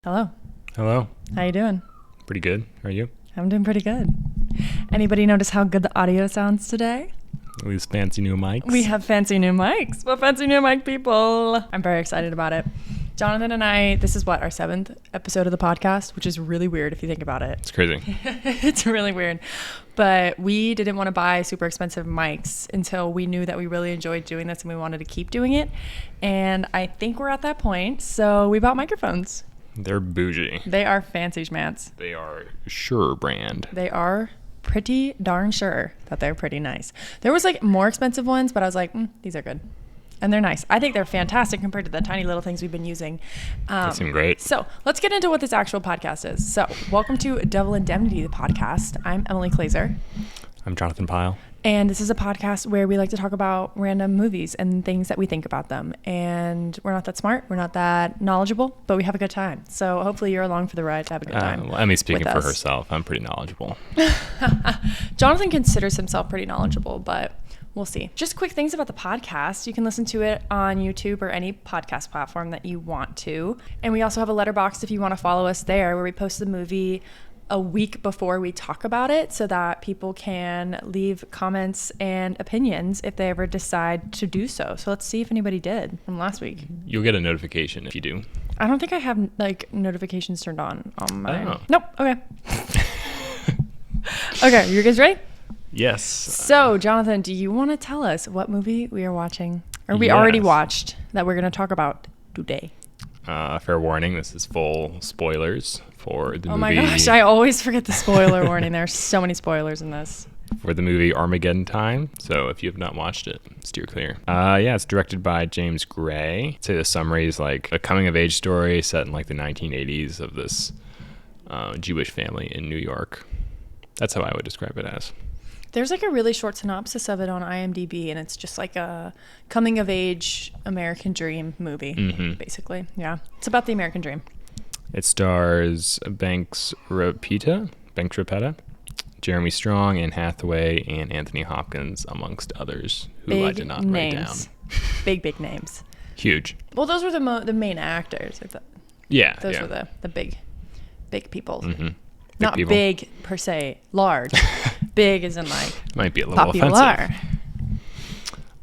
Hello. Hello. How you doing? Pretty good. How are you? I'm doing pretty good. Anybody notice how good the audio sounds today? These fancy new mics. We have fancy new mics. Well, fancy new mic people. I'm very excited about it. Jonathan and I, this is what, our 7th episode of the podcast, which is really weird if you think about it. It's crazy. It's really weird. But we didn't want to buy super expensive mics until we knew that we really enjoyed doing this and we wanted to keep doing it. And I think we're at that point. So we bought microphones. They're bougie. They are fancy schmats. They are Shure brand. They are pretty darn sure that they're pretty nice. There was like more expensive ones, but I was like, these are good. And they're nice. I think they're fantastic compared to the tiny little things we've been using. They seem great. So let's get into what this actual podcast is. So welcome to Double Indemnity, the podcast. I'm Emily Glazer. I'm Jonathan Pyle. And this is a podcast where we like to talk about random movies and things that we think about them. And we're not that smart. We're not that knowledgeable, but we have a good time. So hopefully you're along for the ride to have a good time. Well, Emmy's speaking for herself. I'm pretty knowledgeable. Jonathan considers himself pretty knowledgeable, but we'll see. Just quick things about the podcast. You can listen to it on YouTube or any podcast platform that you want to. And we also have a LetterBoxd if you want to follow us there, where we post the movie a week before we talk about it so that people can leave comments and opinions if they ever decide to do so. So let's see if anybody did from last week. You'll get a notification if you do. I don't think I have like notifications turned on my... Oh. Nope. Okay. Okay, you guys ready? Yes. So, Jonathan, do you want to tell us what movie we are watching, or we already watched, that we're going to talk about today? Fair warning, this is full spoilers for the movie. Oh my gosh, I always forget the spoiler warning. There are so many spoilers in this. For the movie Armageddon Time. So if you have not watched it, steer clear. Yeah, it's directed by James Gray. I'd say the summary is like a coming-of-age story set in like the 1980s of this Jewish family in New York. That's how I would describe it as. There's like a really short synopsis of it on IMDb, and it's just like a coming-of-age American dream movie, basically. Yeah, it's about the American dream. It stars Banks Rapita, Jeremy Strong, Anne Hathaway, and Anthony Hopkins, amongst others, who I did not write down. Big names. Huge. Well, those were the main actors. Yeah. Those were the big people. Mm-hmm. Not people. Big per se, large. Big as in like might be a little popular.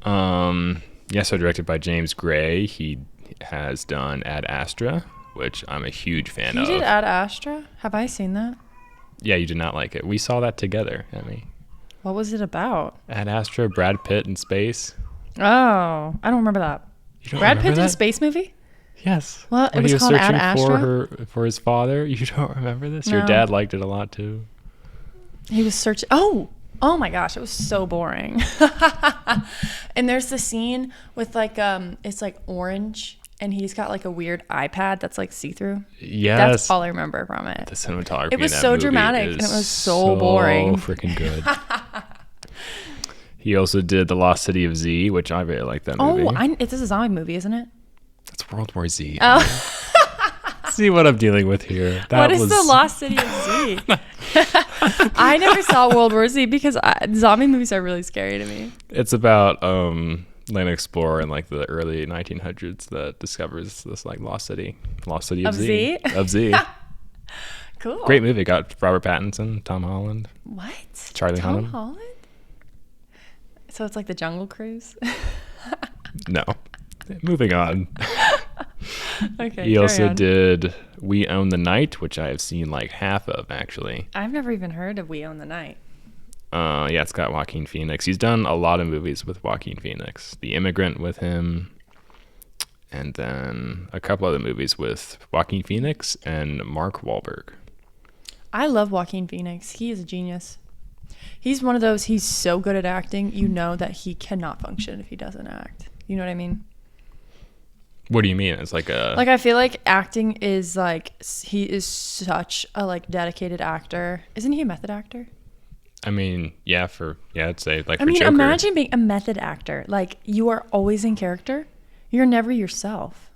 Offensive. So directed by James Gray. He has done Ad Astra, which I'm a huge fan of. He did Ad Astra? Have I seen that? Yeah, you did not like it. We saw that together, Emmy. What was it about? Ad Astra, Brad Pitt in space. Oh, I don't remember that. You don't Brad Pitt did that? a space movie? Yes. Well, when it was called Ad Astra? for his father. You don't remember this? No. Your dad liked it a lot too. He was searching. Oh my gosh, it was so boring. And there's the scene with like it's like orange, and he's got like a weird iPad that's like see-through. Yes. That's all I remember from it. The cinematography. It was in that so movie dramatic, and it was so boring. Freaking good. He also did The Lost City of Z, which I really like that movie. Oh, it's a zombie movie, isn't it? It's World War Z. Oh. See what I'm dealing with here. What is The Lost City of Z? I never saw World War Z because zombie movies are really scary to me. It's about an explorer in like the early 1900s that discovers this like lost city of Z. Of Z. Cool. Great movie. Got Robert Pattinson, Tom Holland. What? Charlie Tom Hunnam. Holland? So it's like the Jungle Cruise? No. Moving on. Okay. He also did We Own the Night, which I have seen like half of actually. I've never even heard of We Own the Night. Yeah, it's got Joaquin Phoenix. He's done a lot of movies with Joaquin Phoenix. The Immigrant with him, and then a couple other movies with Joaquin Phoenix and Mark Wahlberg. I love Joaquin Phoenix. He is a genius. He's one of those, he's so good at acting, you know that he cannot function if he doesn't act. You know what I mean? What do you mean? It's like a... Like, I feel like acting is like, he is such a like dedicated actor. Isn't he a method actor? I mean, I'd say like I for mean, Joker. Imagine being a method actor. Like, you are always in character. You're never yourself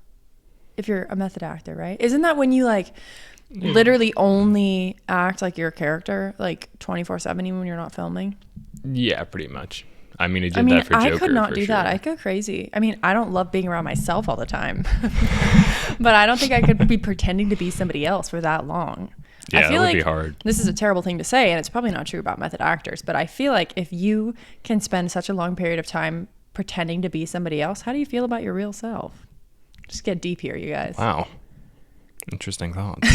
if you're a method actor, right? Isn't that when you like literally only act like your character like 24/7 even when you're not filming? Yeah, pretty much. I mean, he did that for Joker. I could not for do sure. that. I'd go crazy. I mean, I don't love being around myself all the time, but I don't think I could be pretending to be somebody else for that long. Yeah, I feel that would like be hard. this is a terrible thing to say, and it's probably not true about method actors, but I feel like if you can spend such a long period of time pretending to be somebody else, how do you feel about your real self? Just get deep here, you guys. Wow. Interesting thoughts.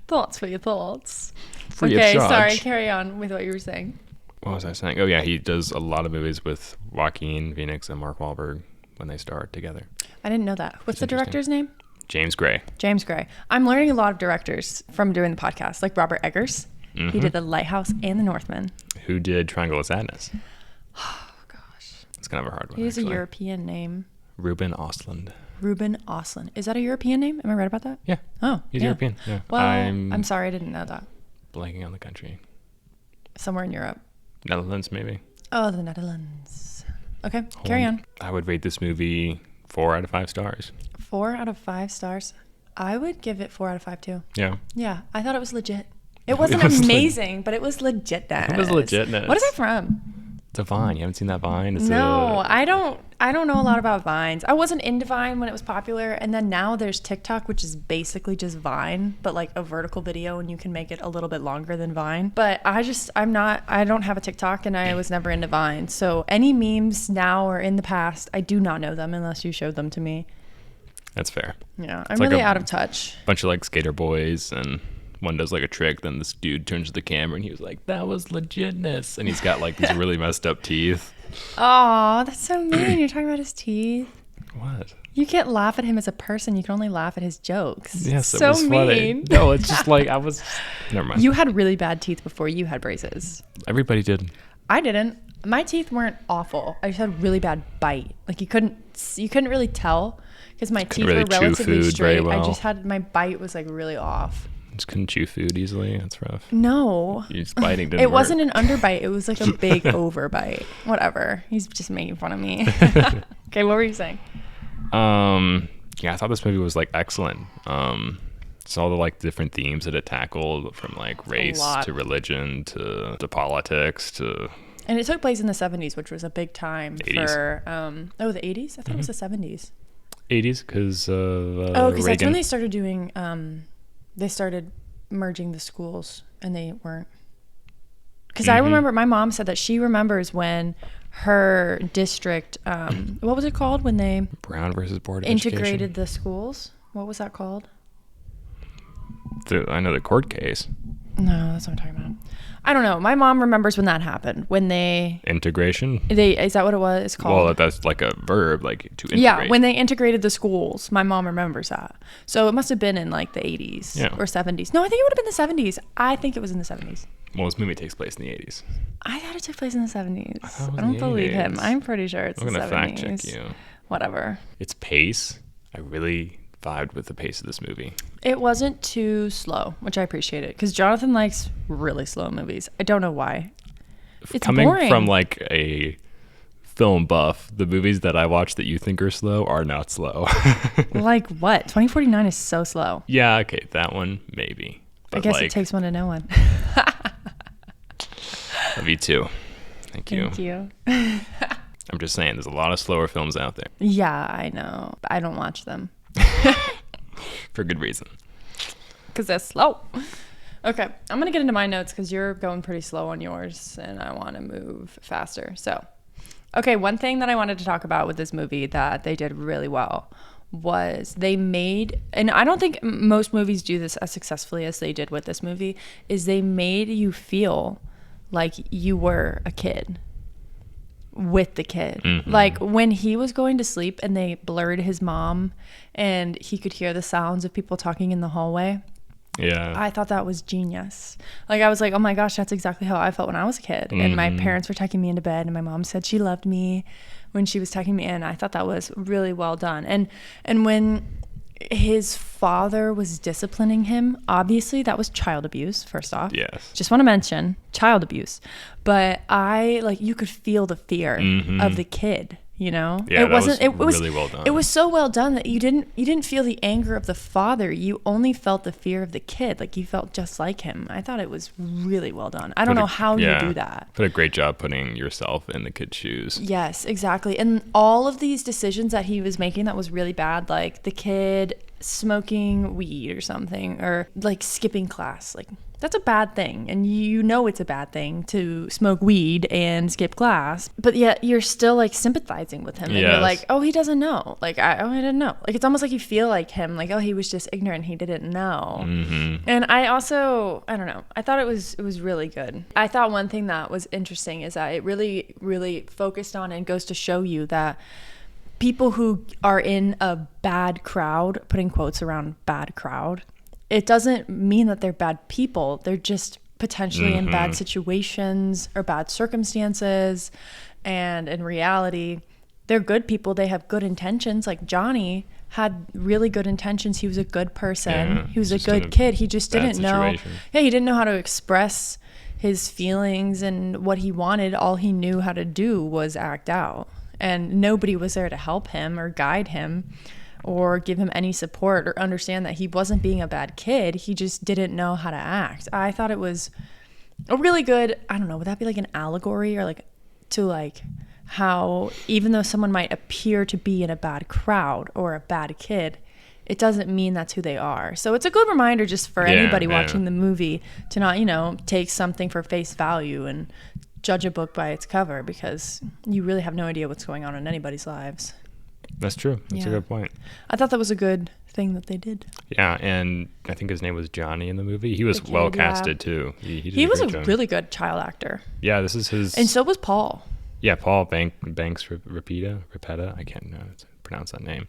Thoughts for your thoughts. Free of Okay, charge. sorry, carry on with what you were saying. What was I saying? Oh, yeah, he does a lot of movies with Joaquin Phoenix and Mark Wahlberg when they starred together. I didn't know that. What's the interesting. director's name? James Gray. James Gray. I'm learning a lot of directors from doing the podcast, like Robert Eggers. Mm-hmm. He did The Lighthouse and The Northman. Who did Triangle of Sadness? Oh, gosh. It's kind of a hard one. He has a actually. European name. Ruben Östlund. Ruben Östlund. Is that a European name? Am I right about that? Yeah. Oh, He's yeah. European. Yeah. Well, I'm sorry I didn't know that. Blanking on the country. Somewhere in Europe. Netherlands, maybe. Oh, the Netherlands. Okay, carry on. I would rate this movie 4 out of 5 stars. 4 out of 5 stars. I would give it 4 out of 5 too. Yeah. Yeah, I thought it was legit. It wasn't was amazing, but it was legitness. It was legitness. What is it from? It's a Vine. You haven't seen that Vine? It's No, I don't know a lot about Vines. I wasn't into Vine when it was popular, and then now there's TikTok, which is basically just Vine, but like a vertical video, and you can make it a little bit longer than Vine. But I don't have a TikTok, and I was never into Vine. So any memes now or in the past, I do not know them unless you showed them to me. That's fair. Yeah, I'm It's like really a out of touch. Bunch of like skater boys, and one does like a trick, then this dude turns to the camera and he was like, that was legitness. And he's got like these really messed up teeth. Oh, that's so mean. You're talking about his teeth. What? You can't laugh at him as a person. You can only laugh at his jokes. Yes, it so was funny. mean. No, it's just like never mind. You had really bad teeth before you had braces. Everybody did. I didn't. My teeth weren't awful. I just had a really bad bite. Like you couldn't really tell because my teeth really were chew relatively food very straight. well. I just had my bite was like really off. Just couldn't chew food easily. That's rough. No. You're just biting didn't It work. wasn't an underbite. It was like a big overbite. Whatever. He's just making fun of me. Okay, what were you saying? Yeah, I thought this movie was like excellent. It's all the like different themes that it tackled, from like race to religion to politics to. And it took place in the 70s, which was a big time 80s. for the 80s? I thought it was the 70s. 80s because because that's Reagan. when they started doing they started merging the schools, and they weren't. Because I remember my mom said that she remembers when her district, what was it called when they Brown versus Board of integrated Education. the schools? What was that called? I know the court case. No, that's what I'm talking about. I don't know. My mom remembers when that happened. When they Integration. is that what it was called? Well, that's like a verb, like to integrate. Yeah, when they integrated the schools, my mom remembers that. So it must have been in like the 80s or 70s. No, I think it would have been the 70s. I think it was in the 70s. Well, this movie takes place in the 80s. I thought it took place in the 70s. thought it was I don't in the believe 80s. him. I'm pretty sure it's I'm the gonna 70s. fact check you. Whatever. Its pace, I really vibed with the pace of this movie. It wasn't too slow, which I appreciated, because Jonathan likes really slow movies. I don't know why. It's Coming boring. from like a film buff, the movies that I watch that you think are slow are not slow. Like what? 2049 is so slow. Yeah, okay, that one maybe. But I guess like, it takes one to know one. Love you too. Thank you. Thank you. I'm just saying, there's a lot of slower films out there Yeah, I know. I don't watch them for good reason. because they're slow. Okay, I'm going to get into my notes because you're going pretty slow on yours and I want to move faster. So, okay, one thing that I wanted to talk about with this movie that they did really well was they made, and I don't think most movies do this as successfully as they did with this movie, is they made you feel like you were a kid with the kid. Mm-hmm. Like when he was going to sleep and they blurred his mom and he could hear the sounds of people talking in the hallway. Yeah. I thought that was genius. Like I was like, oh my gosh, that's exactly how I felt when I was a kid. Mm-hmm. And my parents were tucking me into bed and my mom said she loved me when she was tucking me in. I thought that was really well done. And when his father was disciplining him, obviously that was child abuse, first off. Yes. Just want to mention child abuse. But you could feel the fear Mm-hmm. of the kid Yeah, it wasn't. It was really well done. It was so well done that you didn't feel the anger of the father. You only felt the fear of the kid. Like you felt just like him. I thought it was really well done. I don't know how you do that. Put a great job putting yourself in the kid's shoes. Yes, exactly. And all of these decisions that he was making that was really bad, like the kid smoking weed or something, or like skipping class, like that's a bad thing, and it's a bad thing to smoke weed and skip class, but yet you're still like sympathizing with him. And you're like, oh, he doesn't know, like I didn't know. Like it's almost like you feel like him, like, oh, he was just ignorant, he didn't know. And I don't know, I thought it was really good. I thought one thing that was interesting is that it really, really focused on and goes to show you that people who are in a bad crowd, putting quotes around bad crowd, it doesn't mean that they're bad people. They're just potentially in bad situations or bad circumstances. And in reality, they're good people. They have good intentions. Like Johnny had really good intentions. He was a good person. Yeah, he was a good kid. He just didn't know. Yeah, he didn't know how to express his feelings and what he wanted. All he knew how to do was act out. And nobody was there to help him or guide him or give him any support or understand that he wasn't being a bad kid. He just didn't know how to act. I thought it was a really good, I don't know, would that be like an allegory or like to like how even though someone might appear to be in a bad crowd or a bad kid, it doesn't mean that's who they are. So it's a good reminder just for anybody watching the movie to not, take something for face value and judge a book by its cover, because you really have no idea what's going on in anybody's lives. That's true. That's a good point. I thought that was a good thing that they did. Yeah, and I think his name was Johnny in the movie. He was well casted too. He was a really good child actor. Yeah, this is his. And so was Paul. Yeah, Paul Banks Repeta. I can't know how to pronounce that name.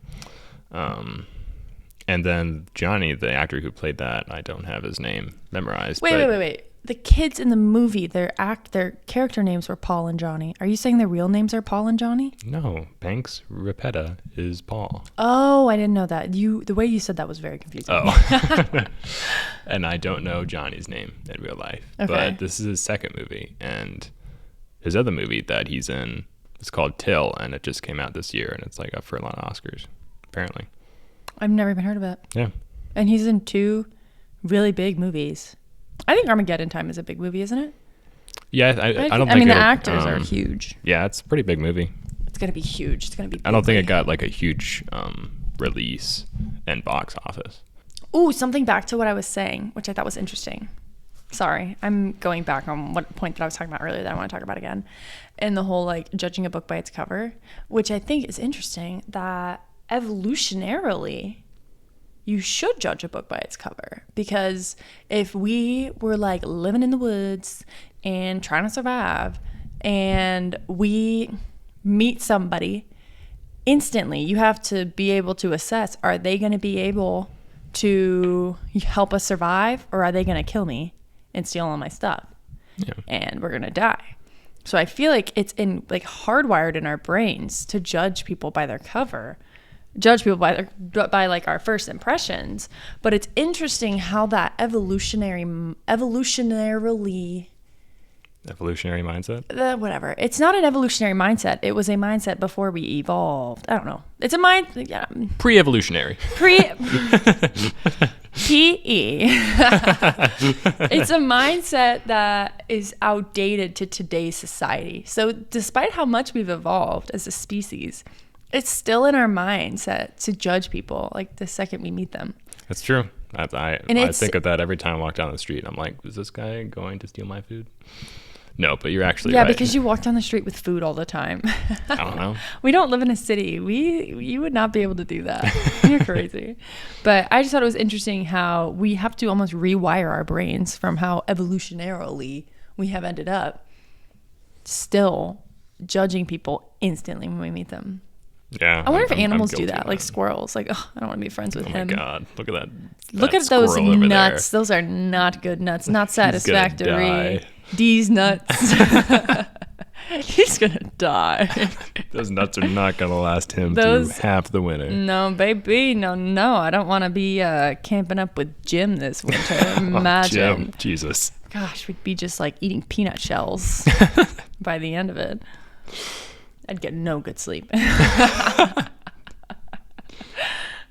And then Johnny, the actor who played that, I don't have his name memorized. Wait. The kids in the movie, their character names were Paul and Johnny. Are you saying their real names are Paul and Johnny? No, Banks Repeta is Paul. Oh, I didn't know that. The way you said that was very confusing. Oh. And I don't know Johnny's name in real life. Okay. But this is his second movie, and his other movie that he's in is called Till, and it just came out this year, and it's like up for a lot of Oscars, apparently. I've never even heard of it. Yeah. And he's in 2 really big movies. I think Armageddon Time is a big movie, isn't it? Yeah, I don't think. I mean, the actors are huge. Yeah, it's a pretty big movie. It's gonna be huge. It's gonna be. I don't think it got like a huge release and box office. Ooh, something back to what I was saying, which I thought was interesting. Sorry, I'm going back on what point that I was talking about earlier that I want to talk about again, and the whole like judging a book by its cover, which I think is interesting. That evolutionarily, you should judge a book by its cover, because if we were like living in the woods and trying to survive and we meet somebody instantly, you have to be able to assess, are they going to be able to help us survive, or are they going to kill me and steal all my stuff? Yeah. And we're going to die. So I feel like it's hardwired in our brains to judge people by their cover. Judge people by like our first impressions, but it's interesting how that evolutionary mindset. Whatever. It's not an evolutionary mindset. It was a mindset before we evolved. I don't know. It's a mind. Yeah. Pre-evolutionary. PE. It's a mindset that is outdated to today's society. So despite how much we've evolved as a species, it's still in our mindset to judge people like the second we meet them. That's true. I think of that every time I walk down the street. I'm like, is this guy going to steal my food? No, but you're actually right. Yeah, because you walk down the street with food all the time. I don't know. We don't live in a city. You would not be able to do that. You're crazy. But I just thought it was interesting how we have to almost rewire our brains from how evolutionarily we have ended up still judging people instantly when we meet them. Yeah. I wonder if animals do that, like squirrels. Like, oh, I don't want to be friends with him. Oh my God. Look at that. Look at those nuts. Those are not good nuts. Not satisfactory. Deez nuts. He's going to die. Those nuts are not going to last him through half the winter. No, baby. No. I don't want to be camping up with Jim this winter. Imagine. Jim. Jesus. Gosh, we'd be just like eating peanut shells by the end of it. I'd get no good sleep.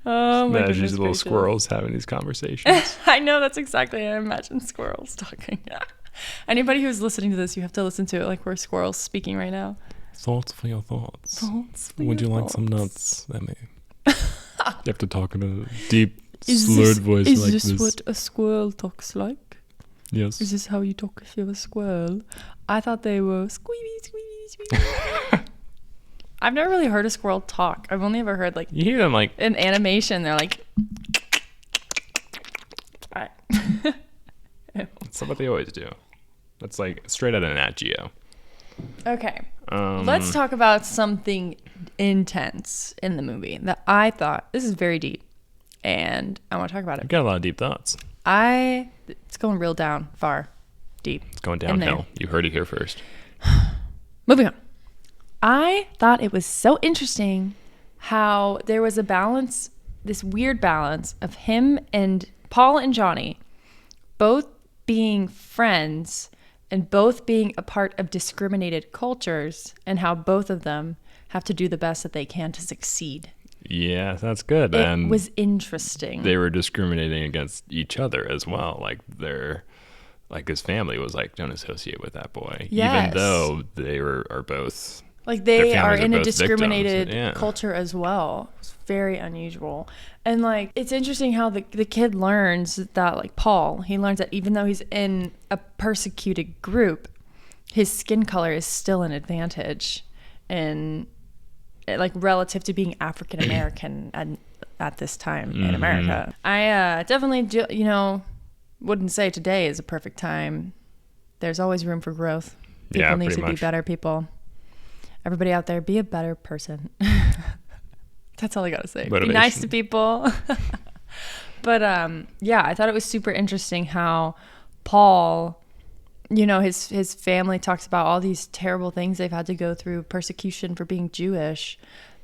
Oh my Imagine goodness these little gracious. squirrels having these conversations. I know, that's exactly how I imagine squirrels talking. Anybody who's listening to this, you have to listen to it like we're squirrels speaking right now. Thoughts for your thoughts. Thoughts for Would your you like some thoughts? nuts, Emmy? You have to talk in a deep, slurred voice like this. Is this what a squirrel talks like? Yes. Is this how you talk if you're a squirrel? I thought they were squeaky, squeaky, squeaky. I've never really heard a squirrel talk. I've only ever heard like You hear them like in animation. They're like. that's what they always do. That's like straight out of Nat Geo. Okay. Let's talk about something intense in the movie that I thought, this is very deep, and I want to talk about You've it. got a lot of deep thoughts. It's going real down, far, deep. It's going in there. downhill. You heard it here first. Moving on. I thought it was so interesting how there was a balance, this weird balance of him and Paul and Johnny both being friends and both being a part of discriminated cultures, and how both of them have to do the best that they can to succeed. Yeah, that's good. It And was interesting. they were discriminating against each other as well. Like his family was like, don't associate with that boy. Yes. Even though they are both Like their they are families in a both discriminated victims. Yeah. culture as well. It's very unusual. And like it's interesting how the kid learns that, like Paul, he learns that even though he's in a persecuted group, his skin color is still an advantage and like relative to being African American at this time in America. I definitely do, wouldn't say today is a perfect time. There's always room for growth. People Yeah, need pretty to be much. better people. Everybody out there, be a better person. That's all I gotta say. Be nice to people. But yeah, I thought it was super interesting how Paul, his family talks about all these terrible things they've had to go through, persecution for being Jewish,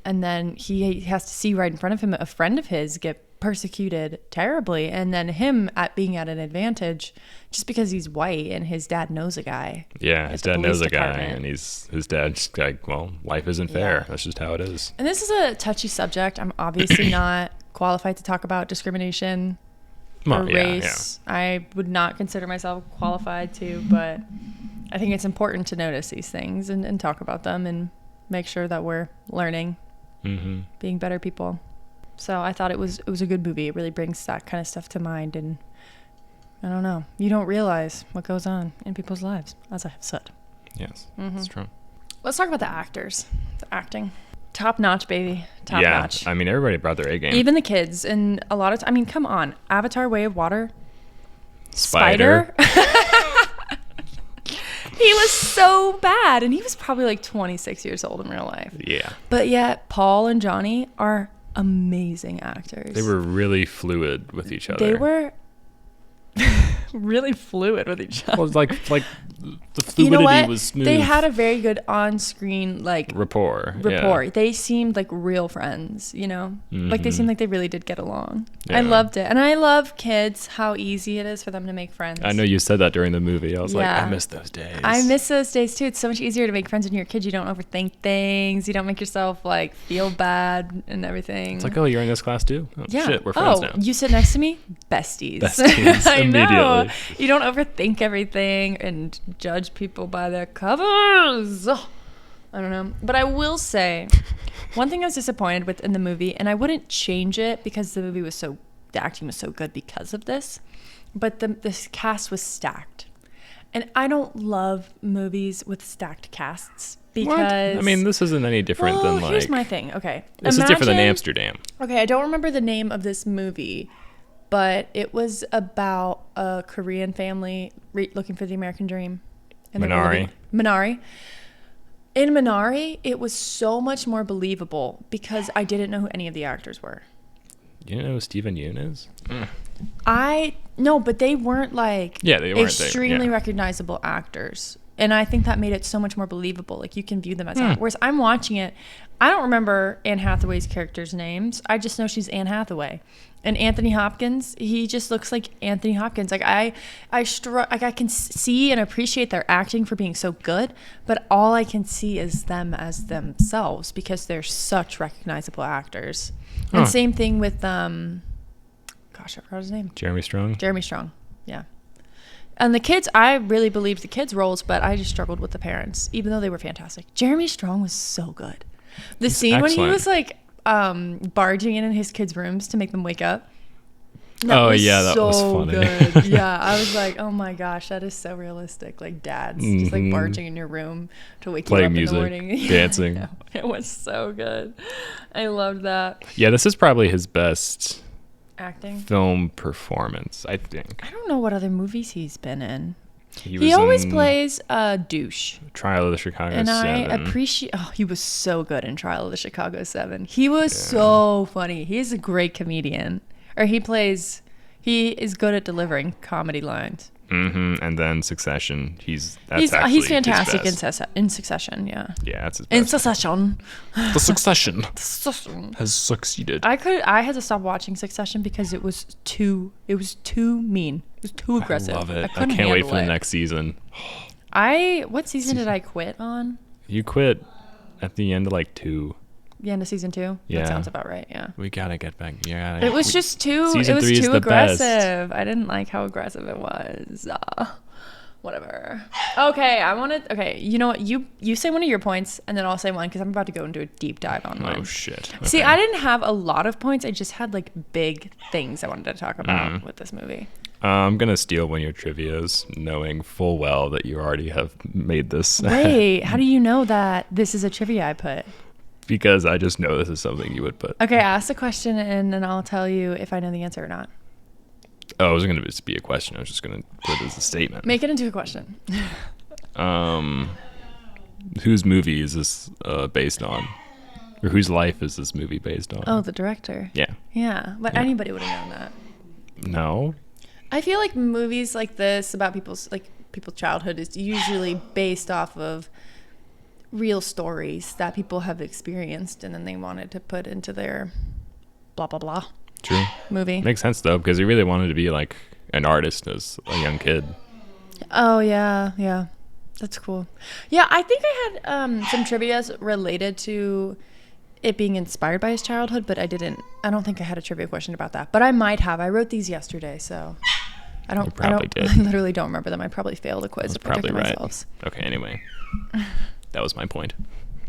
and then he has to see right in front of him a friend of his get persecuted terribly, and then him being at an advantage just because he's white and his dad knows a guy. Yeah, his dad police knows a guy, department. and his dad's like, well, life isn't fair. Yeah. That's just how it is. And this is a touchy subject. I'm obviously not qualified to talk about discrimination or Well, yeah, race. I would not consider myself qualified to, but I think it's important to notice these things and talk about them and make sure that we're learning, being better people. So I thought it was a good movie. It really brings that kind of stuff to mind, and I don't know. You don't realize what goes on in people's lives, as I have said. Yes, that's true. Let's talk about the actors, the acting. Top notch, baby. Top Yeah, notch. I mean, everybody brought their A game. Even the kids, and a lot of I mean, come on. Avatar: Way of Water. Spider. He was so bad, and he was probably like 26 years old in real life. Yeah. But yet, Paul and Johnny are amazing actors. They were really fluid with each other. They were really fluid with each other. Well, like the fluidity You know what? was smooth. They had a very good on-screen rapport. rapport. Yeah. They seemed like real friends, like they seemed like they really did get along. Yeah. I loved it. And I love kids, how easy it is for them to make friends. I know you said that during the movie. I was like, Yeah. I miss those days. I miss those days too. It's so much easier to make friends when you're a kid. You don't overthink things. You don't make yourself like feel bad and everything. It's like, oh, you're in this class too? Oh, yeah. shit, we're friends now. You sit next to me? Besties. Besties, I know. immediately. You don't overthink everything and judge people by their covers. Ugh. I don't know. But I will say, one thing I was disappointed with in the movie, and I wouldn't change it because the acting was so good because of this, but this cast was stacked. And I don't love movies with stacked casts because... What? I mean, this isn't any different than like... here's my thing. Okay. This is different than Amsterdam. Okay, I don't remember the name of this movie, but it was about a Korean family looking for the American dream. And Minari. In Minari, it was so much more believable because I didn't know who any of the actors were. You know who Steven Yeun is? No, but they weren't like Yeah, they weren't extremely there. Yeah. recognizable actors. And I think that made it so much more believable. Like, you can view them as that. Whereas I'm watching it, I don't remember Anne Hathaway's characters' names. I just know she's Anne Hathaway. And Anthony Hopkins, he just looks like Anthony Hopkins. Like, I can see and appreciate their acting for being so good, but all I can see is them as themselves because they're such recognizable actors. And same thing with gosh, I forgot his name. Jeremy Strong. Yeah. And the kids, I really believed the kids' roles, but I just struggled with the parents, even though they were fantastic. Jeremy Strong was so good. The scene excellent. when he was like barging in his kids' rooms to make them wake up. That was funny. Good. Yeah, I was like, oh my gosh, that is so realistic. Like dads just like barging in your room to wake Playing you up music, in the morning. dancing. Yeah, it was so good. I loved that. Yeah, this is probably his best Acting film performance, I think. I don't know what other movies he's been in. He always plays a douche. Trial of the Chicago 7. And I appreciate... Oh, he was so good in Trial of the Chicago 7. He was so funny. He's a great comedian. Or he is good at delivering comedy lines. And then Succession. He's fantastic in Succession, yeah. Yeah, that's his best. In Succession. The Succession has succeeded. I had to stop watching Succession because it was too mean. It was too aggressive. I love it. I can't wait for the next season. What season did I quit on? You quit at the end of like 2. The end of season 2? Yeah. That sounds about right, yeah. We gotta get back. Yeah. It was just too aggressive. I didn't like how aggressive it was. Whatever. Okay, you know what? You say one of your points, and then I'll say one, because I'm about to go into a deep dive on mine. Oh, shit. Okay. See, I didn't have a lot of points. I just had, like, big things I wanted to talk about with this movie. I'm going to steal one of your trivias, knowing full well that you already have made this. Wait, how do you know that this is a trivia I put? Because I just know this is something you would put. Okay, ask the question, and then I'll tell you if I know the answer or not. Oh, it wasn't going to be a question. I was just going to put it as a statement. Make it into a question. Whose movie is this based on? Or whose life is this movie based on? Oh, the director. Yeah. Yeah, but anybody would have known that. No. I feel like movies like this about people's childhood is usually based off of real stories that people have experienced, and then they wanted to put into their blah blah blah. True. Movie. Makes sense though, because he really wanted to be like an artist as a young kid. Oh yeah, that's cool. Yeah, I think I had some trivias related to it being inspired by his childhood, but I don't think I had a trivia question about that, but I might have. I wrote these yesterday, so I literally don't remember them. I probably failed a quiz to protect myself. Okay, anyway, that was my point.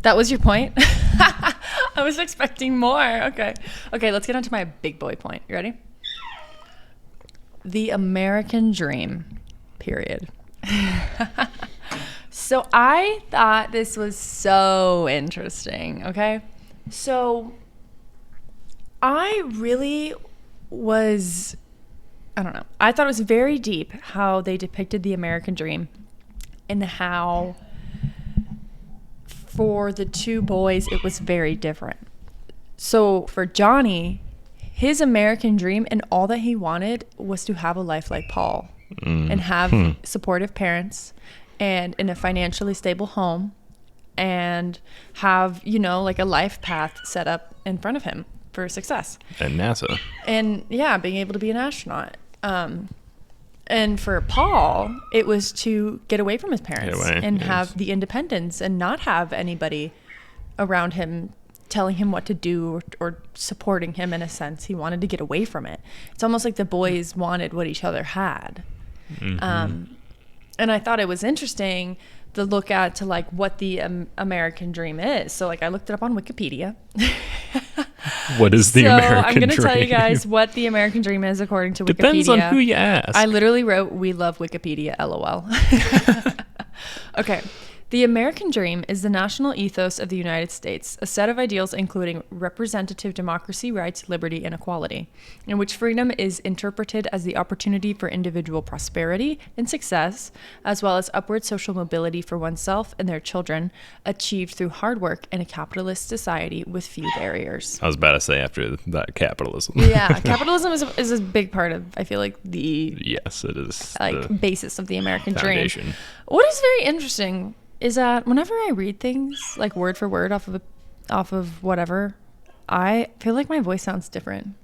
That was your point? I was expecting more. Okay, let's get on to my big boy point. You ready? The American Dream, period. So I thought this was so interesting, okay? So I really was, I don't know. I thought it was very deep how they depicted the American Dream and how for the two boys it was very different. So for Johnny, his American dream and all that he wanted was to have a life like Paul and have supportive parents and in a financially stable home and have, like a life path set up in front of him for success. And NASA. And yeah, being able to be an astronaut. And for Paul, it was to get away from his parents and have the independence and not have anybody around him telling him what to do or supporting him in a sense. He wanted to get away from it. It's almost like the boys wanted what each other had. Mm-hmm. And I thought it was interesting to look at to like what the American dream is. So like I looked it up on Wikipedia. What is the American dream? I'm going to tell you guys what the American dream is according to Wikipedia. Depends on who you ask. I literally wrote, "We love Wikipedia, LOL." Okay. The American dream is the national ethos of the United States, a set of ideals including representative democracy, rights, liberty, and equality, in which freedom is interpreted as the opportunity for individual prosperity and success, as well as upward social mobility for oneself and their children, achieved through hard work in a capitalist society with few barriers. I was about to say after that, capitalism. Yeah, capitalism is a big part of, I feel like, the Yes, it is. like basis of the American foundation. dream. What is very interesting is that whenever I read things like word for word off of whatever, I feel like my voice sounds different.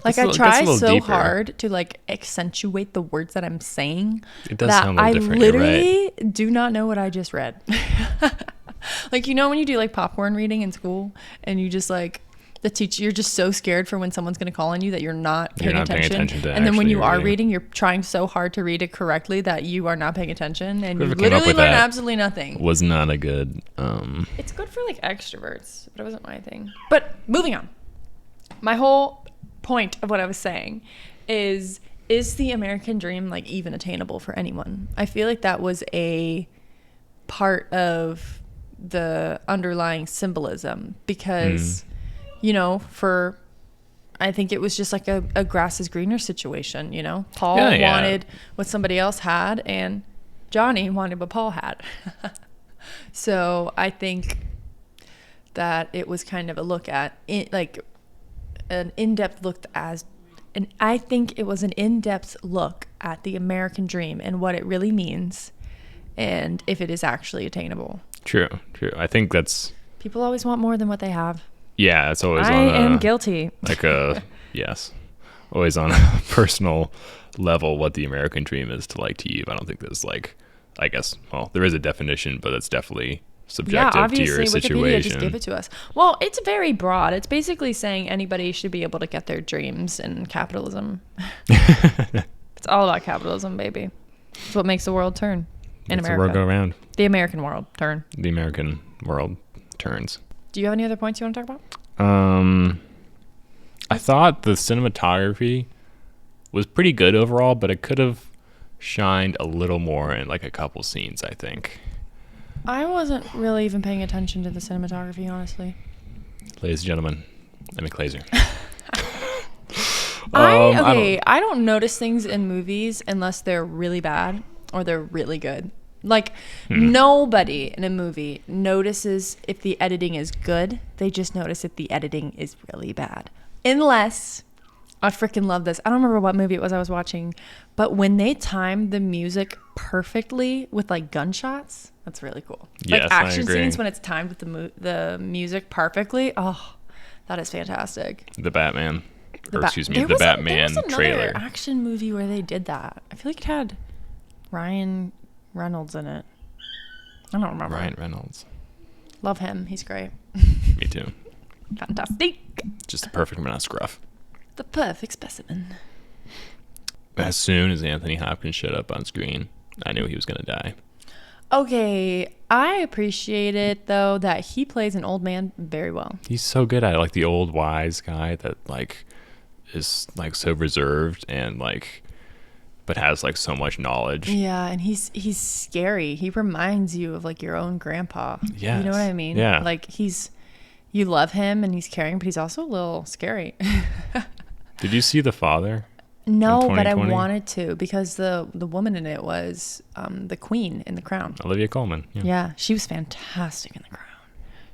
Like I try so deeper. hard to like accentuate the words that I'm saying. It does that sound a little I different. literally You're right. do not know what I just read. Like, you know, when you do like popcorn reading in school and you just like the teacher, you're just so scared for when someone's going to call on you that you're not paying attention. To and then when you are reading, reading, you're trying so hard to read it correctly that you are not paying attention, and you Whoever came up literally with learn that absolutely nothing. was not a good. It's good for like extroverts, but it wasn't my thing. But moving on. My whole point of what I was saying is the American dream like even attainable for anyone? I feel like that was a part of the underlying symbolism because you know, I think it was just like a grass is greener situation, you know? Paul wanted what somebody else had, and Johnny wanted what Paul had. So I think that it was kind of a look at it, like an in-depth look and I think it was an in-depth look at the American dream and what it really means and if it is actually attainable. True. I think that's... People always want more than what they have. Yeah, it's always I am guilty. Like yes. Always on a personal level what the American dream is to you. I don't think there's like, I guess, well, there is a definition, but it's definitely subjective to your situation. Wikipedia just gave it to us. Well, it's very broad. It's basically saying anybody should be able to get their dreams in capitalism. It's all about capitalism, baby. It's what makes the world turn in Makes America. the world go around. The American world turn. The American world turns. Do you have any other points you want to talk about? I thought the cinematography was pretty good overall, but it could have shined a little more in like a couple scenes, I think. I wasn't really even paying attention to the cinematography, honestly. Ladies and gentlemen, Emmy Glazer. I don't notice things in movies unless they're really bad or they're really good. Like, nobody in a movie notices if the editing is good. They just notice if the editing is really bad. Unless, I freaking love this. I don't remember what movie it was I was watching, but when they timed the music perfectly with, like, gunshots, that's really cool. Yes, like, action I agree. scenes when it's timed with the music perfectly. Oh, that is fantastic. The Batman. The Batman there was another trailer. action movie where they did that. I feel like it had Ryan Reynolds in it. I don't remember. Ryan Reynolds. Love him. He's great. Me too. Fantastic. Just the perfect amount of scruff. The perfect specimen. As soon as Anthony Hopkins showed up on screen, I knew he was going to die. Okay, I appreciate it, though, that he plays an old man very well. He's so good at it. Like the old wise guy that like is like so reserved and like but has like so much knowledge. Yeah, and he's scary. He reminds you of like your own grandpa. Yes. You know what I mean? Yeah. Like you love him and he's caring, but he's also a little scary. Did you see The Father? No, but I 2020? wanted to because the woman in it was the queen in The Crown. Olivia Colman. Yeah, she was fantastic in The Crown.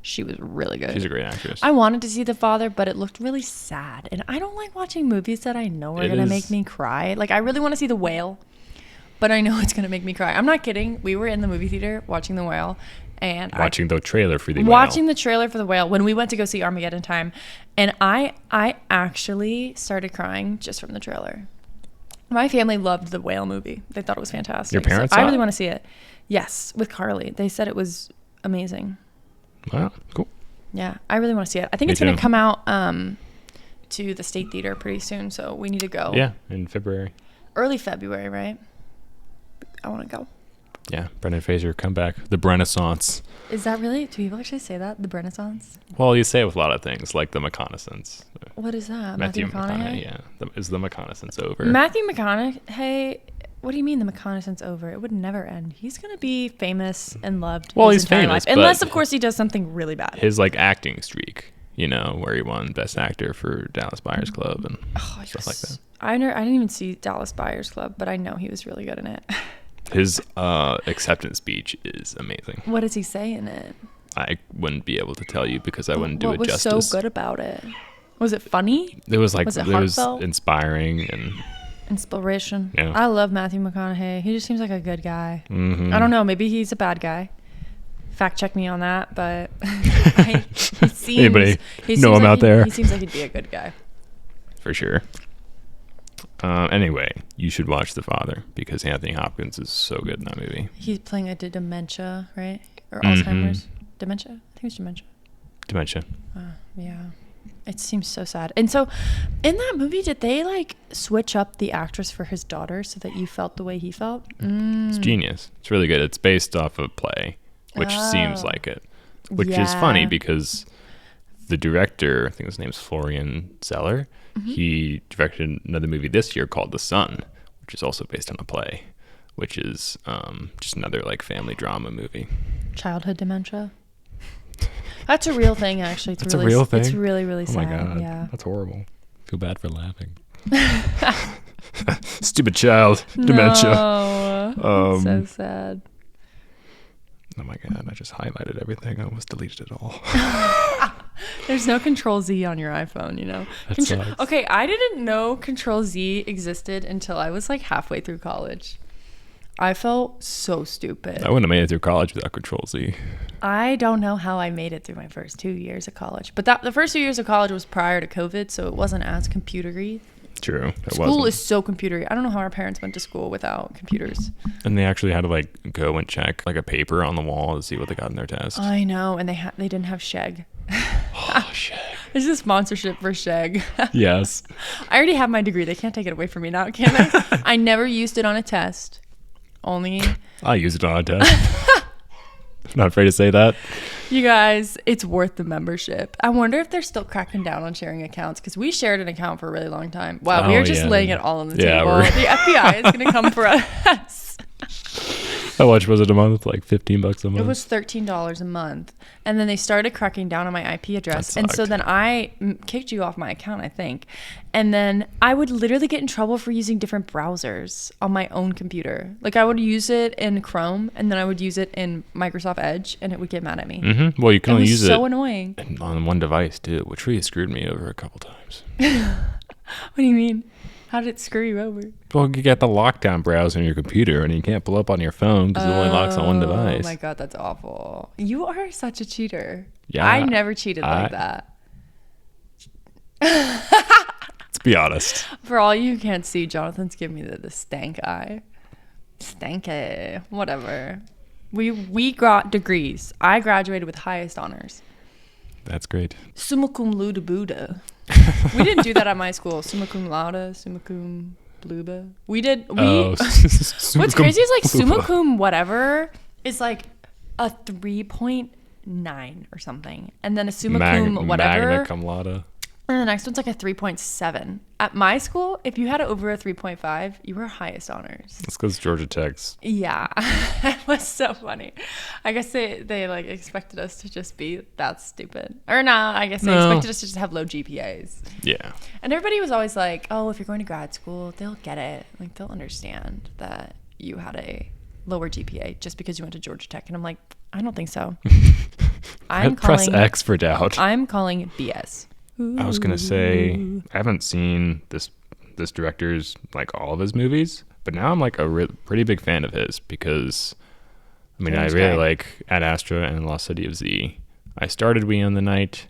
She was really good. She's a great actress. I wanted to see The Father, but it looked really sad. And I don't like watching movies that I know are going to make me cry. Like, I really want to see The Whale, but I know it's going to make me cry. I'm not kidding. We were in the movie theater watching The Whale. And watching the trailer for The Whale. Watching the trailer for The Whale when we went to go see Armageddon Time. And I actually started crying just from the trailer. My family loved the Whale movie. They thought it was fantastic. Your parents I saw really it? want to see it. Yes, with Carly. They said it was amazing. Wow, cool. Yeah, I really want to see it. I think Me it's going too. to come out to the State Theater pretty soon, so we need to go. Yeah, in February. Early February, right? I want to go. Yeah, Brendan Fraser, come back. The Renaissance. Is that really? Do people actually say that? The Renaissance? Well, you say it with a lot of things, like the reconnaissance. What is that? Matthew McConaughey. Yeah. Is the reconnaissance over? Matthew McConaughey What do you mean the reconnaissance over? It would never end. He's going to be famous and loved. Well, his he's entire famous, life. Unless, of course, he does something really bad. His like acting streak, where he won Best Actor for Dallas Buyers Club and stuff like that. I didn't even see Dallas Buyers Club, but I know he was really good in it. His acceptance speech is amazing. What does he say in it? I wouldn't be able to tell you because I wouldn't do it justice. What was so good about it? Was it funny? It was it heartfelt? Inspiring and inspiration. Yeah. I love Matthew McConaughey. He just seems like a good guy. Mm-hmm. I don't know. Maybe he's a bad guy. Fact check me on that, but anybody know him out there? He seems like he'd be a good guy. For sure. Anyway, you should watch The Father because Anthony Hopkins is so good in that movie. He's playing a dementia, right? Or Alzheimer's? Dementia? I think it's dementia. Dementia. Yeah. It seems so sad. And so in that movie, did they like switch up the actress for his daughter so that you felt the way he felt? It's genius. It's really good. It's based off of a play, which seems like it, which is funny because the director, I think his name's Florian Zeller, he directed another movie this year called The Son, which is also based on a play, which is just another like family drama movie. Childhood dementia. That's a real thing, actually. It's a real thing? It's really, really sad. Oh my God. Yeah. That's horrible. Feel bad for laughing. Stupid child. Dementia. No. So sad. Oh my God. I just highlighted everything. I almost deleted it all. There's no Control Z on your iPhone, That sucks. Okay, I didn't know Control Z existed until I was like halfway through college. I felt so stupid. I wouldn't have made it through college without Control Z. I don't know how I made it through my first 2 years of college. But the first 2 years of college was prior to COVID, so it wasn't as computer-y. True. School is so computer-y. I don't know how our parents went to school without computers. And they actually had to like go and check like a paper on the wall to see what they got in their test. I know, and they didn't have Sheg. Oh, Sheg. This is a sponsorship for Sheg. Yes. I already have my degree. They can't take it away from me now, can I? I never used it on a test. Only I use it on a test. I'm not afraid to say that. You guys, it's worth the membership. I wonder if they're still cracking down on sharing accounts because we shared an account for a really long time. Wow, we are just laying it all on the table. The FBI is going to come for us. How much was it a month? Like $15 a month? It was $13 a month. And then they started cracking down on my IP address. And so then I kicked you off my account, I think. And then I would literally get in trouble for using different browsers on my own computer. Like I would use it in Chrome and then I would use it in Microsoft Edge and it would get mad at me. Mm-hmm. Well, you can only use it. It was so annoying. On one device too, which really screwed me over a couple times. What do you mean? How did it screw you over? Well, you got the lockdown browser on your computer and you can't pull up on your phone because it only locks on one device. Oh my God, that's awful. You are such a cheater. Yeah. I never cheated like that. Let's be honest. For all you can't see, Jonathan's giving me the stank eye. Stanky. Whatever. We got degrees. I graduated with highest honors. That's great. Summa cum laude Buddha. We didn't do that at my school. Summa cum laude, summa cum bluba. What's crazy is like summa cum whatever is like a 3.9 or something. And then a summa cum whatever. Magna cum laude. And the next one's like a 3.7. At my school, if you had over a 3.5, you were highest honors. That's because Georgia Tech's. Yeah. It was so funny. I guess they like expected us to just be that stupid. Or nah, I guess they expected us to just have low GPAs. Yeah. And everybody was always like, oh, if you're going to grad school, they'll get it. Like, they'll understand that you had a lower GPA just because you went to Georgia Tech. And I'm like, I don't think so. Press X for doubt. I'm calling BS. I was gonna say I haven't seen this director's like all of his movies, but now I'm like a pretty big fan of his because I mean I really like Ad Astra and Lost City of Z. I started We Own the Night.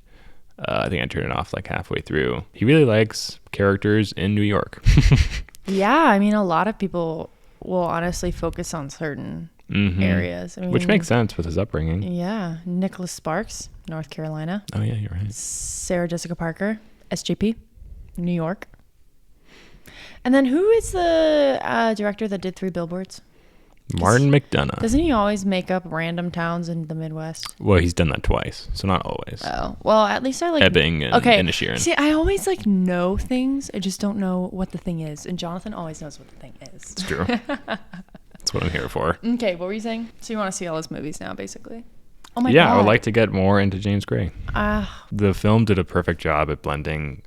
I think I turned it off like halfway through. He really likes characters in New York. Yeah, I mean a lot of people will honestly focus on certain areas. I mean, which makes sense with his upbringing. Yeah, Nicholas Sparks, North Carolina. Oh yeah, you're right. Sarah Jessica Parker, SJP, New York. And then who is the director that did 3 Billboards? Martin McDonough. Doesn't he always make up random towns in the Midwest? Well, he's done that twice, so not always. Oh, well, at least I like Ebbing and Inisherin. See, I always like know things. I just don't know what the thing is, and Jonathan always knows what the thing is. It's true. That's what I'm here for. Okay, what were you saying? So you want to see all his movies now, basically? Oh my god. Yeah, I would like to get more into James Gray. Ah. The film did a perfect job at blending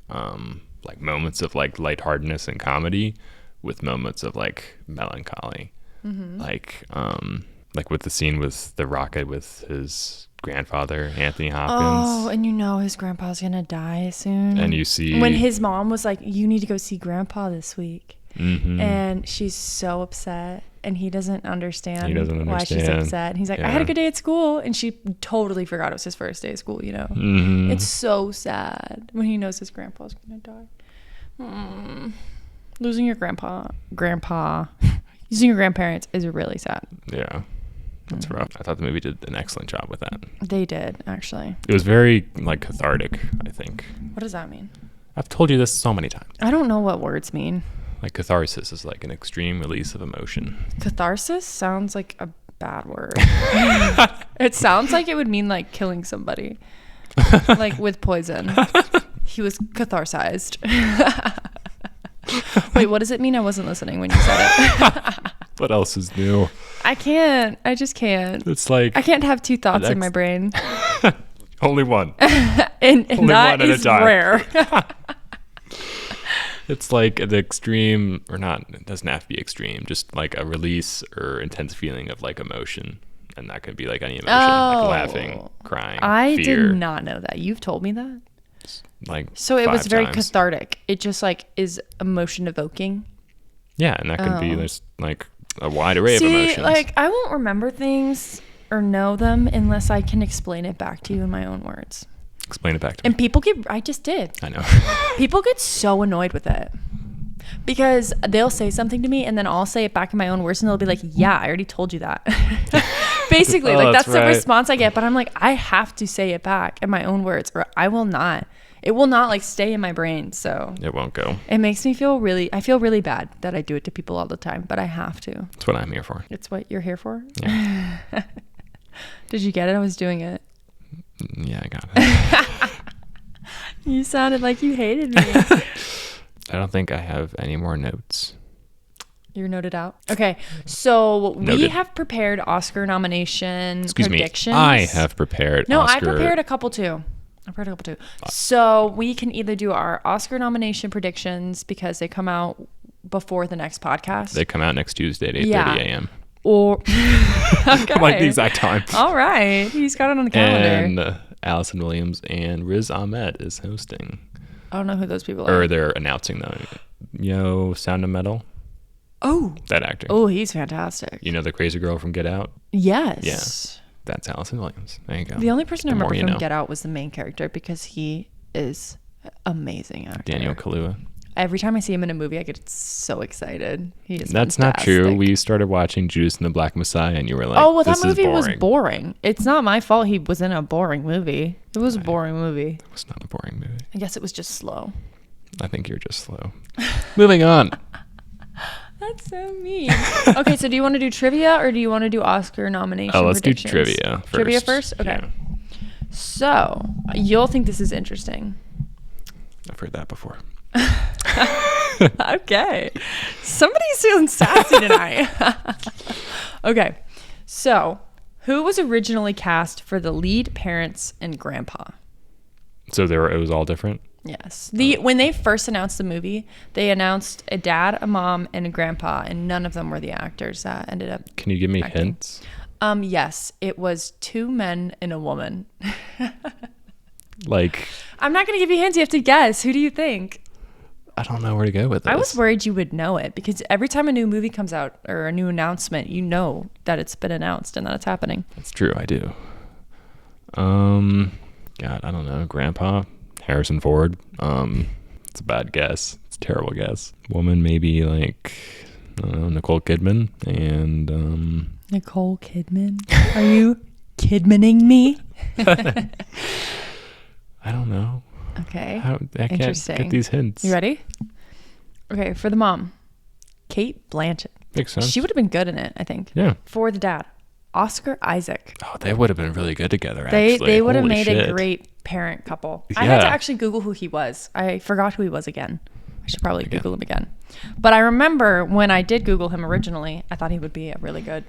like moments of like lightheartedness and comedy with moments of like melancholy. Mm-hmm. Like with the scene with the rocket with his grandfather, Anthony Hopkins. Oh, and you know his grandpa's gonna die soon. And you see when his mom was like, "You need to go see grandpa this week." Mm-hmm. And she's so upset, and he doesn't understand why she's upset. And he's like, I had a good day at school, and she totally forgot it was his first day of school, you know. Mm-hmm. It's so sad when he knows his grandpa's gonna die. Losing your grandpa losing your grandparents is really sad. Yeah, that's rough. I thought the movie did an excellent job with that. They did, actually. It was very like cathartic, I think. What does that mean? I've told you this so many times. I don't know what words mean. Like catharsis is like an extreme release of emotion. Catharsis sounds like a bad word. It sounds like it would mean like killing somebody. Like with poison. He was catharsized. Wait, what does it mean? I wasn't listening when you said it. What else is new? I can't. I just can't. It's like I can't have two thoughts in my brain. Only one. and only that one is rare. It's like an extreme, or not, it doesn't have to be extreme, just like a release or intense feeling of like emotion. And that could be like any emotion, like laughing, crying, I fear. did not know that. You've told me that? Like so it was very times. cathartic. It just like is emotion evoking. Yeah, and that can be there's like a wide array of emotions. Like I won't remember things or know them unless I can explain it back to you in my own words. Explain it back to me. And people I just did. I know. People get so annoyed with it because they'll say something to me and then I'll say it back in my own words and they'll be like, yeah, I already told you that. Basically, like that's the response I get. But I'm like, I have to say it back in my own words or I will not. It will not like stay in my brain. So it won't go. It makes me I feel really bad that I do it to people all the time, but I have to. That's what I'm here for. It's what you're here for? Yeah. Did you get it? I was doing it. Yeah, I got it. You sounded like you hated me. I don't think I have any more notes. You're noted out? Okay. So Noted. We have prepared Oscar nomination predictions. I have prepared I prepared a couple too. So we can either do our Oscar nomination predictions because they come out before the next podcast. They come out next Tuesday at 8:30 a.m. Or okay. Like the exact time. All right. He's got it on the calendar. And Allison Williams and Riz Ahmed is hosting. I don't know who those people are. Or they're announcing them. Sound of Metal. Oh. That actor. Oh, he's fantastic. You know the crazy girl from Get Out? Yes. Yeah. That's Allison Williams. There you go. The only person I remember from Get Out was the main character because he is amazing actor. Daniel Kaluuya. Every time I see him in a movie, I get so excited. That's not true. We started watching Judas and the Black Messiah, and you were like, "Oh, well, that this movie was boring." It's not my fault. He was in a boring movie. It was a boring movie. It was not a boring movie. I guess it was just slow. I think you're just slow. Moving on. That's so mean. Okay, so do you want to do trivia or do you want to do Oscar nomination? Let's do trivia first. Trivia first? Okay. Yeah. So you'll think this is interesting. I've heard that before. Okay. Somebody's feeling sassy tonight. Okay. So who was originally cast for the lead parents and grandpa? So it was all different? Yes. When they first announced the movie, they announced a dad, a mom, and a grandpa, and none of them were the actors that ended up. Can you give me hints? Yes. It was two men and a woman. Like. I'm not going to give you hints. You have to guess. Who do you think? I don't know where to go with this. I was worried you would know it because every time a new movie comes out or a new announcement, you know that it's been announced and that it's happening. That's true. I do. God, I don't know. Grandpa, Harrison Ford. It's a bad guess. It's a terrible guess. Woman, maybe like, I don't know, Nicole Kidman and Nicole Kidman? Are you Kidmaning me? I don't know. Okay. I can't get these hints. You ready? Okay, for the mom, Kate Blanchett. Makes sense. She would have been good in it, I think. Yeah. For the dad, Oscar Isaac. Oh, they would have been really good together, They actually. would have Holy made shit. a great parent couple. I had to actually Google who he was. I forgot who he was again. I should probably Google him again. But I remember when I did Google him originally, I thought he would be a really good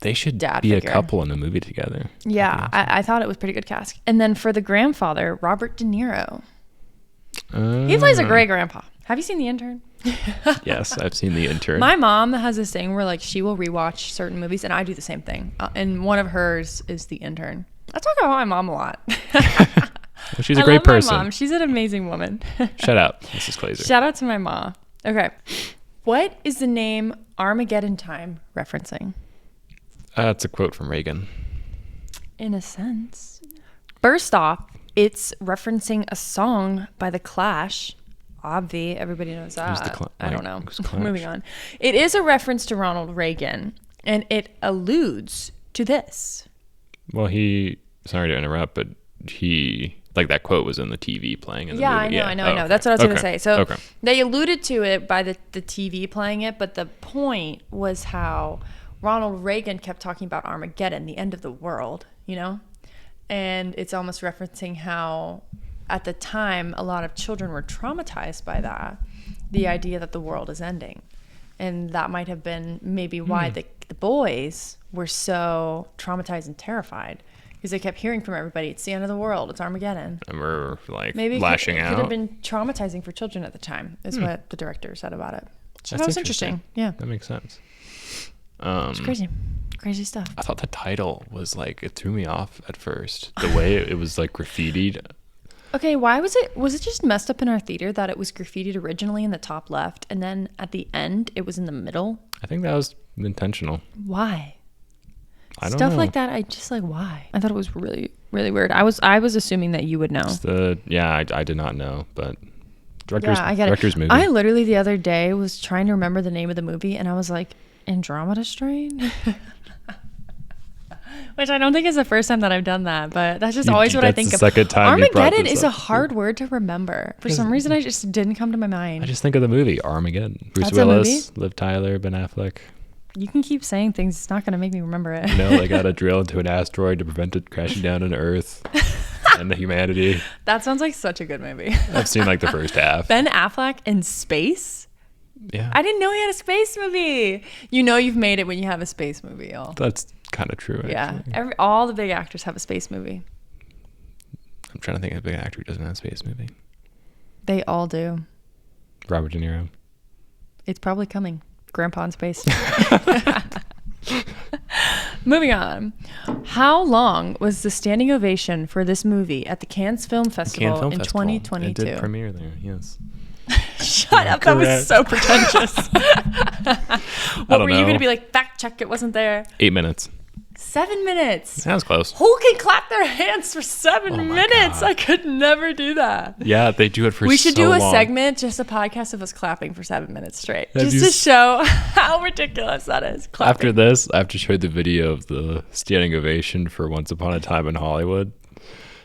They should dad be figure. a couple in a movie together. Yeah, I thought it was pretty good cast. And then for the grandfather, Robert De Niro. He plays a great grandpa. Have you seen The Intern? Yes, I've seen The Intern. My mom has this thing where like she will rewatch certain movies, and I do the same thing. And one of hers is The Intern. I talk about my mom a lot. Well, she's a great person. My mom. She's an amazing woman. Shout out, Mrs. Glazer. Shout out to my mom. Okay. What is the name Armageddon Time referencing? It's a quote from Reagan. In a sense. First off, it's referencing a song by The Clash. Obvi, everybody knows that. I don't know. Moving on. It is a reference to Ronald Reagan, and it alludes to this. Well, sorry to interrupt, but like that quote was in the TV playing in the movie. I know. That's what I was going to say. So okay. They alluded to it by the TV playing it, but the point was how Ronald Reagan kept talking about Armageddon, the end of the world, you know? And it's almost referencing how at the time a lot of children were traumatized by that, the idea that the world is ending. And that might have been maybe why the boys were so traumatized and terrified, because they kept hearing from everybody, it's the end of the world, it's Armageddon. And we're like maybe lashing out. It could have been traumatizing for children at the time, is what the director said about it. So that was interesting. Yeah. That makes sense. It's crazy stuff. I thought the title was like, it threw me off at first. The way it was like graffitied. Okay, why was it just messed up in our theater that it was graffitied originally in the top left, and then at the end it was in the middle? I think that was intentional. Why? I don't Stuff know. like that, I just like, why? I thought it was really, really weird. I was assuming that you would know. I did not know, but I get director's it. movie. I literally the other day was trying to remember the name of the movie, and I was like, Andromeda Strain? Which I don't think is the first time that I've done that, but that's just always what I think the of. Second time Armageddon is a hard word to remember. For some reason, I just didn't come to my mind. I just think of the movie Armageddon. Bruce That's Willis, Liv Tyler, Ben Affleck. You can keep saying things. It's not going to make me remember it. You know, they got to drill into an asteroid to prevent it crashing down on Earth and the humanity. That sounds like such a good movie. I've seen like the first half. Ben Affleck in space? Yeah. I didn't know he had a space movie. You know you've made it when you have a space movie, y'all. That's kind of true, actually. Yeah. All the big actors have a space movie. I'm trying to think of a big actor who doesn't have a space movie. They all do. Robert De Niro. It's probably coming. Grandpa in space. Moving on. How long was the standing ovation for this movie at the Cannes Film Festival in 2022? It did premiere there, yes. Shut up. That was so pretentious. What were you going to be like, fact check, it wasn't there? 8 minutes. 7 minutes. That was close. Who can clap their hands for 7 minutes? God. I could never do that. Yeah, they do it for so long. We should do a segment, just a podcast of us clapping for 7 minutes straight. Have just to show how ridiculous that is. Clapping. After this, I have to show you the video of the standing ovation for Once Upon a Time in Hollywood.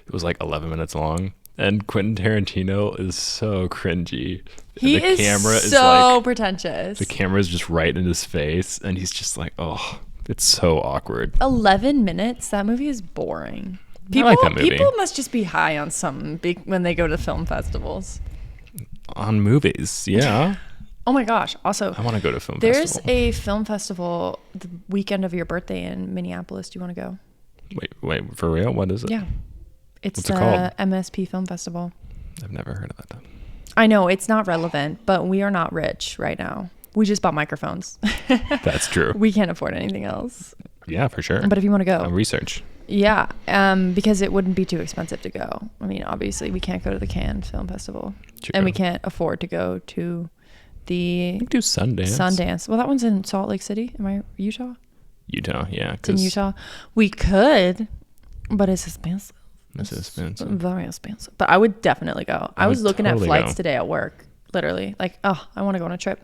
It was like 11 minutes long. And Quentin Tarantino is so cringy. He is so pretentious. The camera is just right in his face. And he's just like, oh, it's so awkward. 11 minutes? That movie is boring. I like that movie. People must just be high on something when they go to film festivals. On movies, yeah. Oh my gosh. Also, I want to go to a film there's festival. a film festival the weekend of your birthday in Minneapolis. Do you want to go? Wait, for real? What is it? Yeah. It's What's it called? MSP Film Festival. I've never heard of that. I know, it's not relevant, but we are not rich right now. We just bought microphones. That's true. We can't afford anything else. Yeah, for sure. But if you want to go. Research. Yeah, because it wouldn't be too expensive to go. I mean, obviously, we can't go to the Cannes Film Festival. True. And we can't afford to go to the... We can do Sundance. Well, that one's in Salt Lake City. Am I Utah? Utah, yeah. It's in Utah. We could, but it's expensive. This is expensive. Very expensive. But I would definitely go. I was looking at flights today at work. Literally. Like, I want to go on a trip.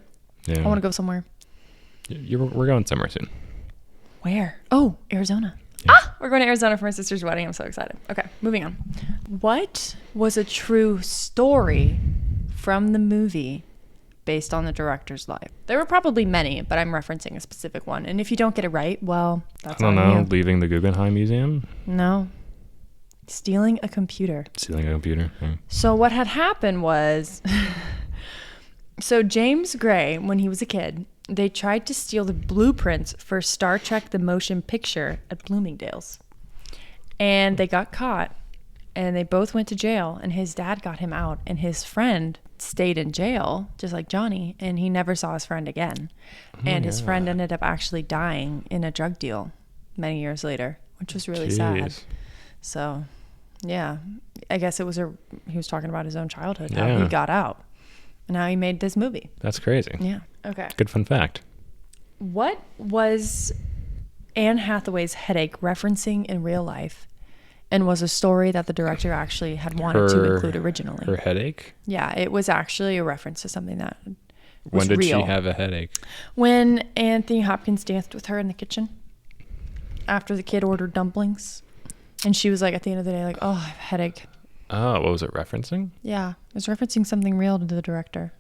Yeah. I want to go somewhere. We're going somewhere soon. Where? Oh, Arizona. Yeah. We're going to Arizona for my sister's wedding. I'm so excited. Okay, moving on. What was a true story from the movie based on the director's life. There were probably many, but I'm referencing a specific one. And if you don't get it right, well, that's I don't on know. you. Leaving the Guggenheim Museum? No. Stealing a computer. Stealing a computer? Okay. So what had happened was, so James Gray, when he was a kid, they tried to steal the blueprints for Star Trek The Motion Picture at Bloomingdale's. And they got caught, and they both went to jail, and his dad got him out, and his friend stayed in jail, just like Johnny, and he never saw his friend again. And his friend ended up actually dying in a drug deal many years later, which was really sad. So, yeah, I guess it was he was talking about his own childhood, how he got out, and how he made this movie. That's crazy. Yeah. Okay. Good fun fact. What was Anne Hathaway's headache referencing in real life, and was a story that the director actually had wanted to include originally? Her headache? Yeah, it was actually a reference to something that was When did real. she have a headache? When Anthony Hopkins danced with her in the kitchen after the kid ordered dumplings. And she was like, at the end of the day, like, oh, I have a headache. Oh, what was it referencing? Yeah, it was referencing something real to the director.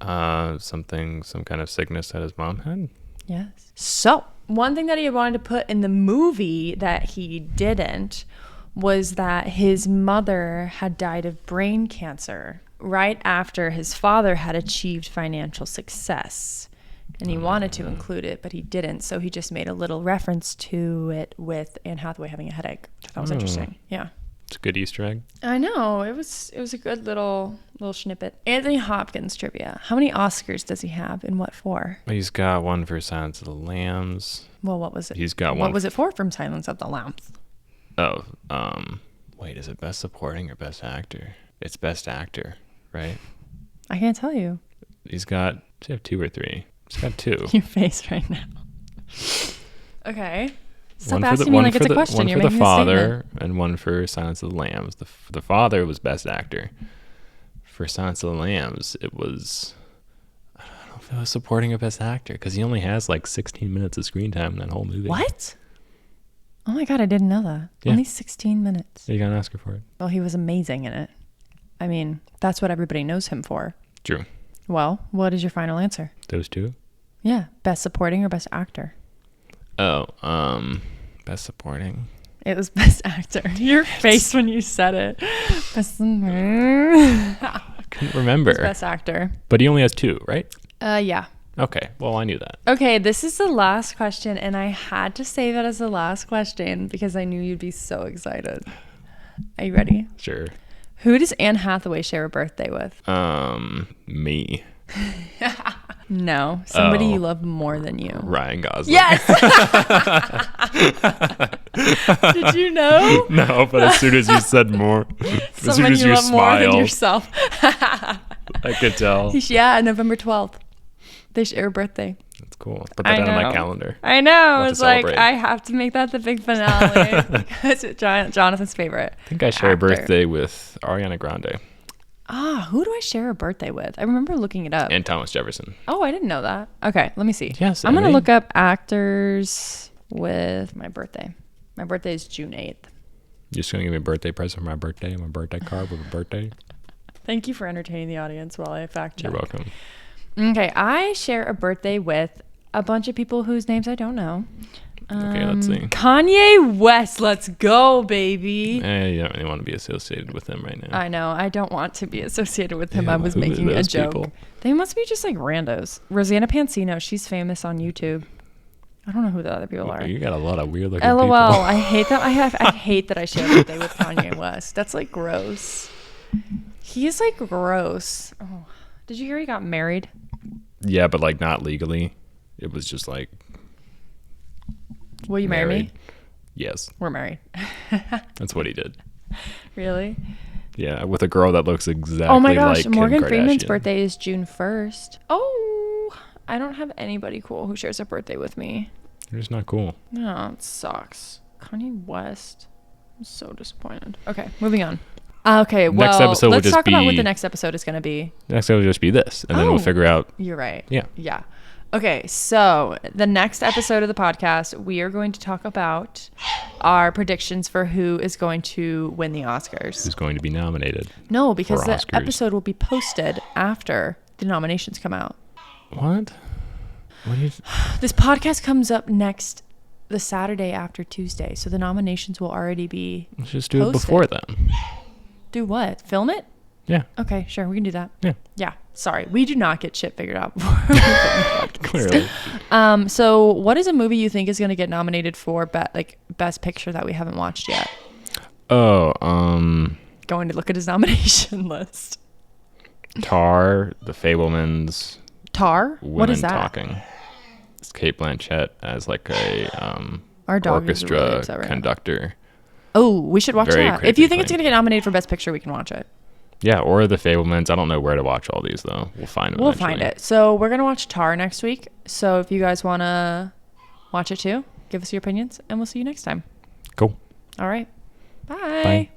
Some kind of sickness that his mom had? Yes. So, one thing that he had wanted to put in the movie that he didn't was that his mother had died of brain cancer right after his father had achieved financial success. And he wanted to include it, but he didn't. So he just made a little reference to it with Anne Hathaway having a headache. That was interesting. Yeah. It's a good Easter egg. I know. It was a good little snippet. Anthony Hopkins trivia. How many Oscars does he have, and what for? He's got one for Silence of the Lambs. Well, what was it? He's got one. What was it for from Silence of the Lambs? Oh, wait, is it Best Supporting or Best Actor? It's Best Actor, right? I can't tell you. Does he have 2 or 3? He's got 2. Your face right now. Okay. Stop One asking me like it's a question. One You're for the making a father statement. and one for Silence of the Lambs. The father was Best Actor. For Silence of the Lambs, it was, I don't know if it was Supporting or Best Actor, because he only has like 16 minutes of screen time in that whole movie. What? Oh my God, I didn't know that. Yeah. Only 16 minutes. You got an Oscar for it. Well, he was amazing in it. I mean, that's what everybody knows him for. True. Well, what is your final answer? Those 2? Yeah, Best Supporting or Best Actor? Oh, Best Supporting. It was Best Actor. Your face when you said it. Best. I couldn't remember. Best Actor. But he only has 2, right? Yeah. Okay, well, I knew that. Okay, this is the last question, and I had to say that as the last question because I knew you'd be so excited. Are you ready? Sure. Who does Anne Hathaway share a birthday with? Me. No, somebody you love more than you. Ryan Gosling. Yes! Did you know? No, but as soon as you said more, as soon Someone as you you love more than smiled, yourself. I could tell. Yeah, November 12th. They share a birthday. That's cool. Put that down on my calendar. I know. We'll It's like, celebrate. I have to make that the big finale because it's Jonathan's favorite. I think I share actor. a birthday with Ariana Grande Who do I share a birthday with? I remember looking it up. and Thomas Jefferson. Oh, I didn't know that. Okay, let me see. Yes, I'm going to Emmy. look up actors with my birthday. My birthday is June 8th. You're just going to give me a birthday present for my birthday and my birthday card with a birthday? Thank you for entertaining the audience while I fact check. You're welcome. Okay, I share a birthday with a bunch of people whose names I don't know. Okay, let's see. Kanye West, let's go, baby. You don't really want to be associated with him right now. I know. I don't want to be associated with him. Yeah, I was who are making a those joke. people? They must be just like randos. Rosanna Pansino, she's famous on YouTube. I don't know who the other people are. You got a lot of weird looking LOL. people. I hate that. I hate that I share a birthday with Kanye West. That's like gross. He's like gross. Oh, did you hear he got married? Yeah, but like not legally. It was just like. Will you marry me? Yes. We're married. That's what he did. Really? Yeah, with a girl that looks exactly Oh my gosh, like Kim Morgan Freeman's Kardashian. birthday is June 1st. Oh, I don't have anybody cool who shares a birthday with me. You're just not cool. No, it sucks. Kanye West. I'm so disappointed. Okay, moving on. Okay, well, Next episode will let's just talk about what be- the next episode is going to be. Next will just be this, and then we'll Oh. figure out. You're right. Yeah. Yeah. Okay, so the next episode of the podcast, we are going to talk about our predictions for who is going to win the Oscars. Who's going to be nominated? No, because for the Oscars. episode will be posted after the nominations come out. What? What do you? This podcast comes up the Saturday after Tuesday, so the nominations will already be Let's just do posted. it before then. Do what? Film it? Yeah. Okay, sure, we can do that. Yeah. Yeah. Sorry, we do not get shit figured out before we film the podcast. Clearly. So what is a movie you think is going to get nominated for Best Picture that we haven't watched yet? Oh, Going to look at his nomination list. Tar, The Fabelmans. Tar? Women What is that? Talking. It's Kate Blanchett as like a Our dog is really orchestra upset right now. conductor. Oh, we should watch Very that. If you think creepy it's going to get nominated for Best Picture, we can watch it. Yeah, or The Fabelmans. I don't know where to watch all these though. We'll find them. We'll eventually. find it. So we're going to watch Tar next week. So if you guys want to watch it too, give us your opinions, and we'll see you next time. Cool. All right. Bye. Bye.